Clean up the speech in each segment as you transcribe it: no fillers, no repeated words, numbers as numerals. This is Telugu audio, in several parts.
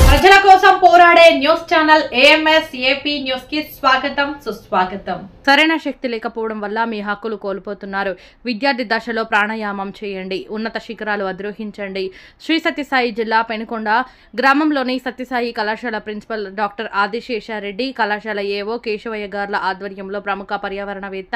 ప్రజల కోసం పోరాడే news channel AMS AP news కి స్వాగతం సుస్వాగతం. సరైన శక్తి లేకపోవడం వల్ల మీ హక్కులు కోల్పోతున్నారు. విద్యార్థి దశలో ప్రాణాయామం చేయండి, ఉన్నత శిఖరాలు అధిరోహించండి. శ్రీ సత్యసాయి జిల్లా పెనుకొండ గ్రామంలోని సత్యసాయి కళాశాల ప్రిన్సిపల్ డాక్టర్ ఆదిశేషారెడ్డి, కళాశాల ఏవో కేశవయ్య గార్ల ఆధ్వర్యంలో ప్రముఖ పర్యావరణవేత్త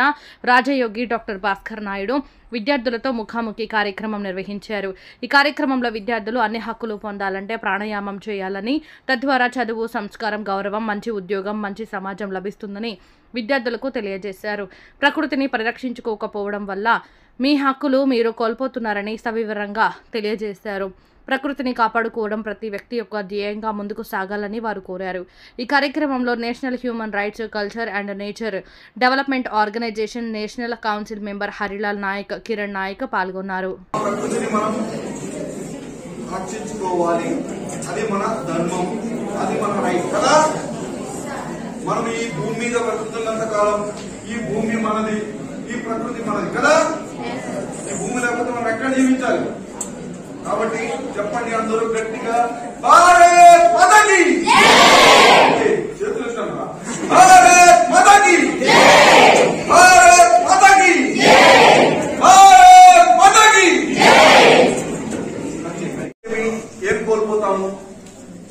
రాజయోగి డాక్టర్ భాస్కర్ నాయుడు విద్యార్థులతో ముఖాముఖి కార్యక్రమం నిర్వహించారు. ఈ కార్యక్రమంలో విద్యార్థులు అన్ని హక్కులు పొందాలంటే ప్రాణాయామం చేయాలని, తద్వారా చదువు, సంస్కారం, గౌరవం, మంచి ఉద్యోగం, మంచి సమాజం లభిస్తుందని విద్యార్థులకు తెలియజేశారు. ప్రకృతిని పరిరక్షించుకోకపోవడం వల్ల మీ హక్కులు మీరు కోల్పోతున్నారని సవివరంగా తెలియజేశారు. ప్రకృతిని కాపాడుకోవడం ప్రతి వ్యక్తి యొక్క ధ్యేయంగా ముందుకు సాగాలని వారు కోరారు. ఈ కార్యక్రమంలో national human rights, culture and nature development organisation national council member Harilal Nayak, Kiran Nayak పాల్గొన్నారు. మనం ఈ భూమి మీద బ్రతుకుతున్నంత కాలం ఈ భూమి మనది, ఈ ప్రకృతి మనది కదా. ఈ భూమి లేకపోతే మనం ఎక్కడ జీవించాలి? కాబట్టి చెప్పండి అందరూ గట్టిగా, భారత్ మాతాకి చేతులు ఇస్తాను. భారత్ మాతాకి, భారత్ మాతాకి, భారత్ మాతాకి. ఏం కోల్పోతాము?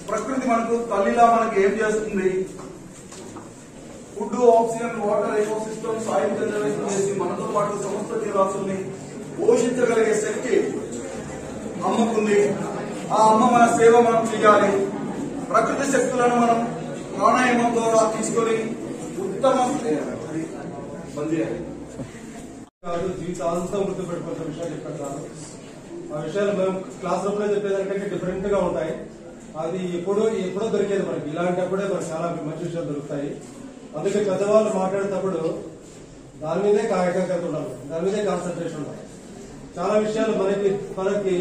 ప్రకృతి మనకు తల్లిలా మనకు ఏం చేస్తుంది? Food, oxygen, water, ecosystem, soil conservation చేసి మనతో పాటు సమస్త జీవరాశుల్ని పోషించగలిగే శక్తి అమ్మకుంది. ఆ అమ్మ మన సేవ మనం చేయాలి. ప్రకృతి శక్తులను మనం ప్రాణాయామం ద్వారా తీసుకొని ఉత్తమ జీవితాంతం గుర్తుపెట్టుకున్న విషయాలు చెప్పారు. ఆ విషయాలు మేము క్లాస్ రూమ్ లో చెప్పేదానికంటే డిఫరెంట్ గా ఉంటాయి. అది ఎప్పుడో దొరికేది మనకి. ఇలాంటప్పుడే మనకు చాలా మంచి విషయాలు దొరుకుతాయి. అందుకే పెద్దవాళ్ళు మాట్లాడేటప్పుడు దాని మీదే ఏకాగ్రత ఉండాలి, దాని మీదే కాన్సన్ట్రేషన్ ఉండాలి. చాలా విషయాలు మనకి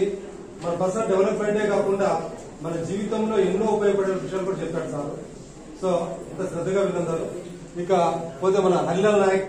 మన పర్సనల్ డెవలప్మెంటే కాకుండా మన జీవితంలో ఎన్నో ఉపయోగపడే విషయాలు కూడా చెప్పాడు సార్. సో ఇంత శ్రద్ధగా విన్నారు. ఇక పోతే మన హరిలాల్ నాయక్